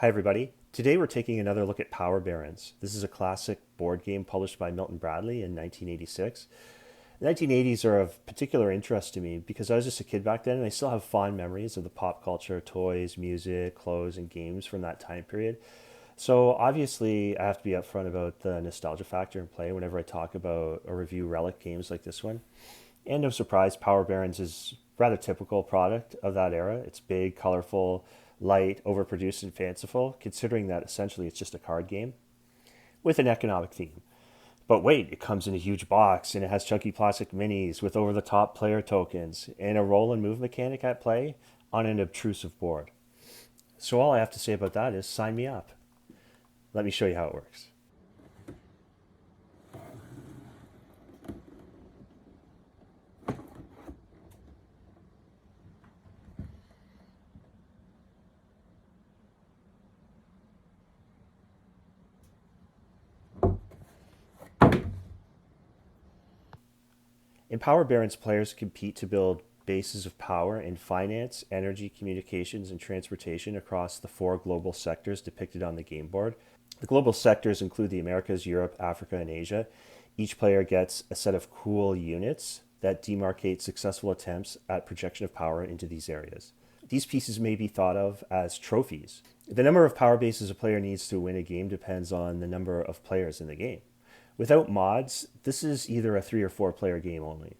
Hi, everybody. Today we're taking another look at Power Barons. This is a classic board game published by Milton Bradley in 1986. The 1980s are of particular interest to me because I was just a kid back then and I still have fond memories of the pop culture, toys, music, clothes, and games from that time period. So obviously, I have to be upfront about the nostalgia factor in play whenever I talk about or review relic games like this one. And no surprise, Power Barons is a rather typical product of that era. It's big, colorful, light, overproduced, and fanciful, considering that essentially it's just a card game with an economic theme. But wait, it comes in a huge box and it has chunky plastic minis with over the top player tokens and a roll and move mechanic at play on an obtrusive board. So all I have to say about that is sign me up. Let me show you how it works. In Power Barons, players compete to build bases of power in finance, energy, communications, and transportation across the four global sectors depicted on the game board. The global sectors include the Americas, Europe, Africa, and Asia. Each player gets a set of cool units that demarcate successful attempts at projection of power into these areas. These pieces may be thought of as trophies. The number of power bases a player needs to win a game depends on the number of players in the game. Without mods, this is either a 3 or 4 player game only.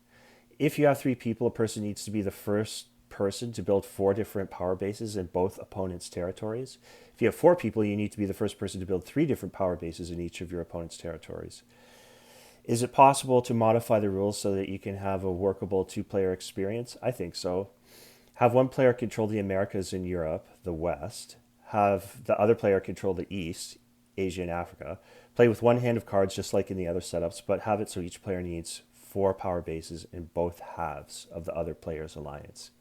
If you have 3 people, a person needs to be the first person to build 4 different power bases in both opponents' territories. If you have 4 people, you need to be the first person to build 3 different power bases in each of your opponent's territories. Is it possible to modify the rules so that you can have a workable 2 player experience? I think so. Have one player control the Americas and Europe, the West. Have the other player control the East, Asia and Africa. Play with one hand of cards just like in the other setups, but have it so each player needs 4 power bases in both halves of the other player's alliance.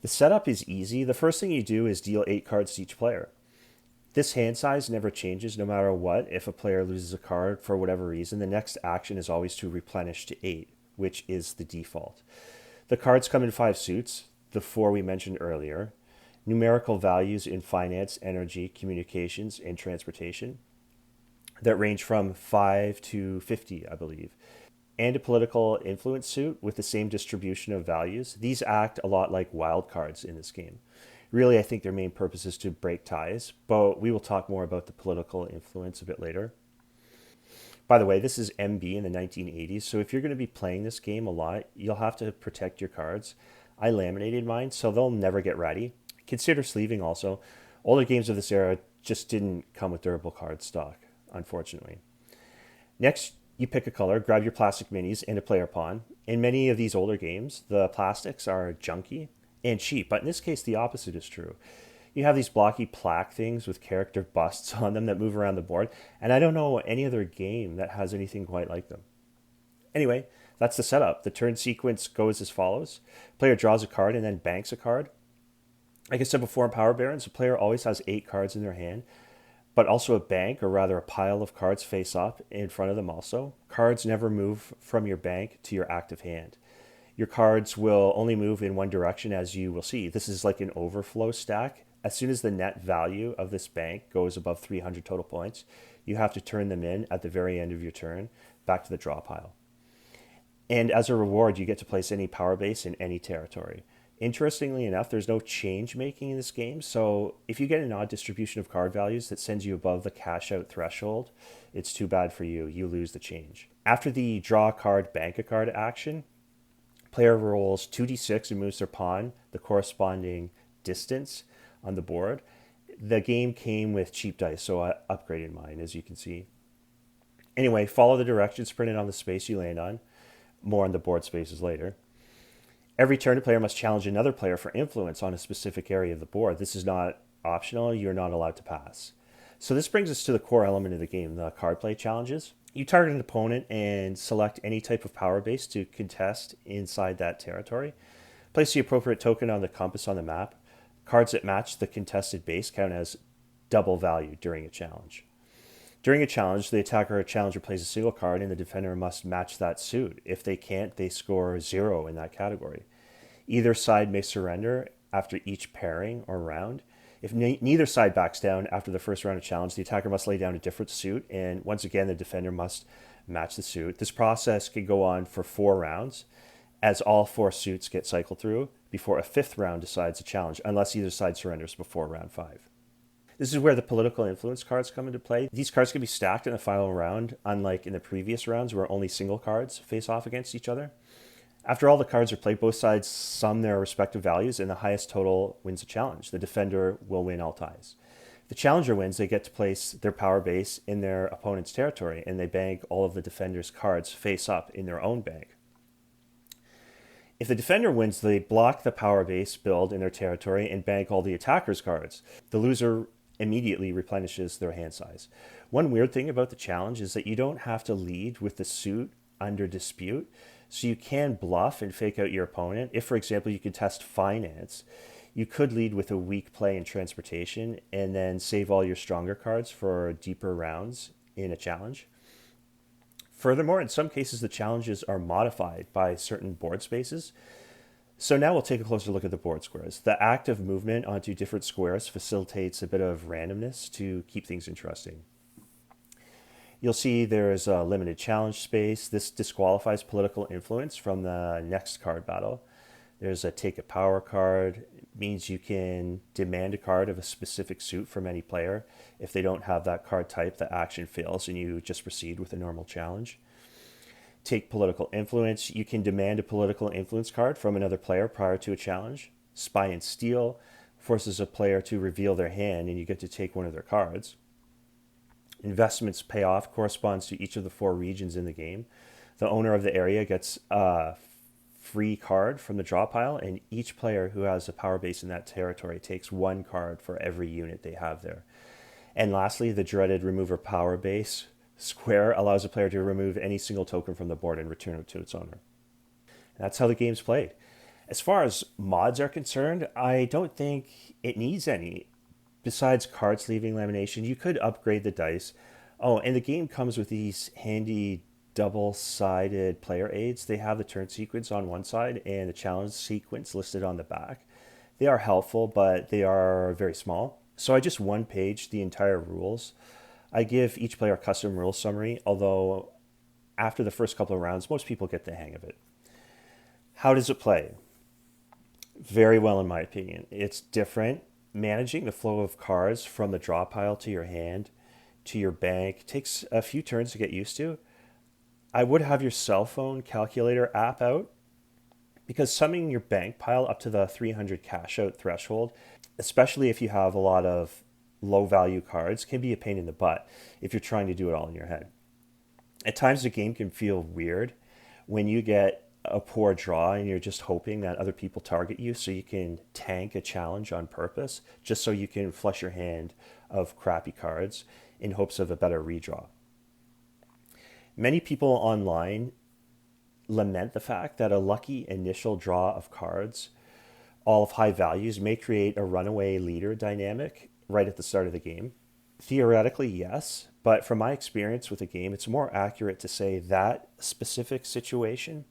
The setup is easy. The first thing you do is deal 8 cards to each player. This hand size never changes no matter what. If a player loses a card for whatever reason, the next action is always to replenish to 8, which is the default. The cards come in 5 suits, the 4 we mentioned earlier, numerical values in finance, energy, communications, and transportation that range from 5 to 50, I believe, and a political influence suit with the same distribution of values. These act a lot like wild cards in this game. Really, I think their main purpose is to break ties, but we will talk more about the political influence a bit later. By the way, this is MB in the 1980s, so if you're going to be playing this game a lot, you'll have to protect your cards. I laminated mine, so they'll never get ratty. Consider sleeving also. Older games of this era just didn't come with durable card stock, unfortunately. Next, you pick a color, grab your plastic minis and a player pawn. In many of these older games, the plastics are junky and cheap, but in this case, the opposite is true. You have these blocky plaque things with character busts on them that move around the board, and I don't know any other game that has anything quite like them. Anyway, that's the setup. The turn sequence goes as follows. Player draws a card and then banks a card. Like I said before in Power Barons, the player always has 8 cards in their hand, but also a bank, or rather a pile of cards face up in front of them also. Cards never move from your bank to your active hand. Your cards will only move in one direction, as you will see. This is like an overflow stack. As soon as the net value of this bank goes above 300 total points, you have to turn them in at the very end of your turn back to the draw pile. And as a reward, you get to place any power base in any territory. Interestingly enough, there's no change making in this game, so if you get an odd distribution of card values that sends you above the cash out threshold, it's too bad for you. You lose the change. After the draw a card, bank a card action, player rolls 2d6 and moves their pawn the corresponding distance on the board. The game came with cheap dice, so I upgraded mine, as you can see. Anyway, follow the directions printed on the space you land on. More on the board spaces later. Every turn, a player must challenge another player for influence on a specific area of the board. This is not optional. You're not allowed to pass. So this brings us to the core element of the game, the card play challenges. You target an opponent and select any type of power base to contest inside that territory. Place the appropriate token on the compass on the map. Cards that match the contested base count as double value during a challenge. During a challenge, the attacker or challenger plays a single card and the defender must match that suit. If they can't, they score 0 in that category. Either side may surrender after each pairing or round. If neither side backs down after the first round of challenge, the attacker must lay down a different suit, and once again, the defender must match the suit. This process can go on for 4 rounds, as all 4 suits get cycled through before a fifth round decides a challenge, unless either side surrenders before round 5. This is where the political influence cards come into play. These cards can be stacked in the final round, unlike in the previous rounds where only single cards face off against each other. After all the cards are played, both sides sum their respective values, and the highest total wins the challenge. The defender will win all ties. If the challenger wins, they get to place their power base in their opponent's territory, and they bank all of the defender's cards face up in their own bank. If the defender wins, they block the power base build in their territory and bank all the attacker's cards. The loser immediately replenishes their hand size. One weird thing about the challenge is that you don't have to lead with the suit under dispute, so you can bluff and fake out your opponent. If, for example, you could test finance, you could lead with a weak play in transportation and then save all your stronger cards for deeper rounds in a challenge. Furthermore, in some cases, the challenges are modified by certain board spaces. So now we'll take a closer look at the board squares. The act of movement onto different squares facilitates a bit of randomness to keep things interesting. You'll see there's a limited challenge space. This disqualifies political influence from the next card battle. There's a take a power card. It means you can demand a card of a specific suit from any player. If they don't have that card type, the action fails and you just proceed with a normal challenge. Take political influence. You can demand a political influence card from another player prior to a challenge. Spy and steal forces a player to reveal their hand and you get to take one of their cards. Investments payoff corresponds to each of the 4 regions in the game. The owner of the area gets a free card from the draw pile, and each player who has a power base in that territory takes 1 card for every unit they have there. And lastly, the dreaded remover power base square allows a player to remove any single token from the board and return it to its owner. And that's how the game's played. As far as mods are concerned, I don't think it needs any. Besides card sleeving lamination, you could upgrade the dice. Oh, and the game comes with these handy double-sided player aids. They have the turn sequence on one side and the challenge sequence listed on the back. They are helpful, but they are very small. So I just one-page the entire rules. I give each player a custom rules summary, although after the first couple of rounds, most people get the hang of it. How does it play? Very well, in my opinion. It's different. Managing the flow of cards from the draw pile to your hand to your bank takes a few turns to get used to. I would have your cell phone calculator app out, because summing your bank pile up to the 300 cash out threshold, especially if you have a lot of low value cards, can be a pain in the butt if you're trying to do it all in your head. At times the game can feel weird when you get a poor draw and you're just hoping that other people target you so you can tank a challenge on purpose just so you can flush your hand of crappy cards in hopes of a better redraw. Many people online lament the fact that a lucky initial draw of cards, all of high values, may create a runaway leader dynamic right at the start of the game. Theoretically, yes, but from my experience with the game, it's more accurate to say that specific situation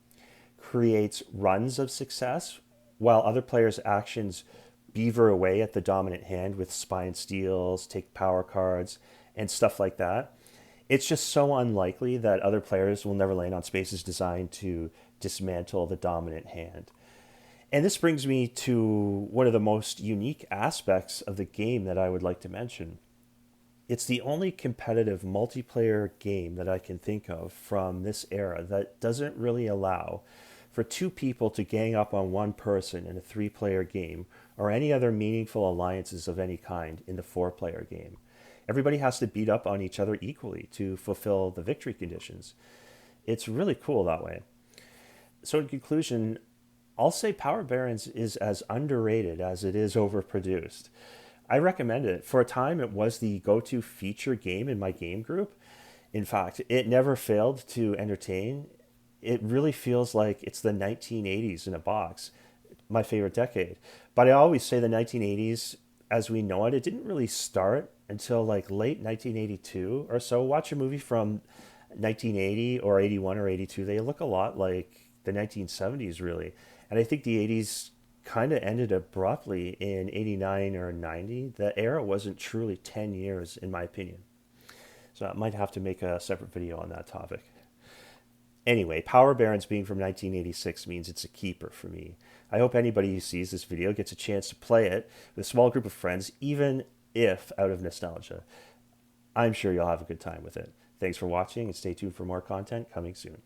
creates runs of success while other players' actions beaver away at the dominant hand with spy and steals, take power cards, and stuff like that. It's just so unlikely that other players will never land on spaces designed to dismantle the dominant hand. And this brings me to one of the most unique aspects of the game that I would like to mention. It's the only competitive multiplayer game that I can think of from this era that doesn't really allow for 2 people to gang up on one person in a 3-player game, or any other meaningful alliances of any kind in the 4-player game. Everybody has to beat up on each other equally to fulfill the victory conditions. It's really cool that way. So in conclusion, I'll say Power Barons is as underrated as it is overproduced. I recommend it. For a time, it was the go-to feature game in my game group. In fact, it never failed to entertain. It really feels like it's the 1980s in a box, my favorite decade. But I always say the 1980s, as we know it, it didn't really start until like late 1982 or so. Watch a movie from 1980 or 81 or 82. They look a lot like the 1970s, really. And I think the 80s kind of ended abruptly in 89 or 90. The era wasn't truly 10 years, in my opinion. So I might have to make a separate video on that topic. Anyway, Power Barons being from 1986 means it's a keeper for me. I hope anybody who sees this video gets a chance to play it with a small group of friends, even if out of nostalgia. I'm sure you'll have a good time with it. Thanks for watching and stay tuned for more content coming soon.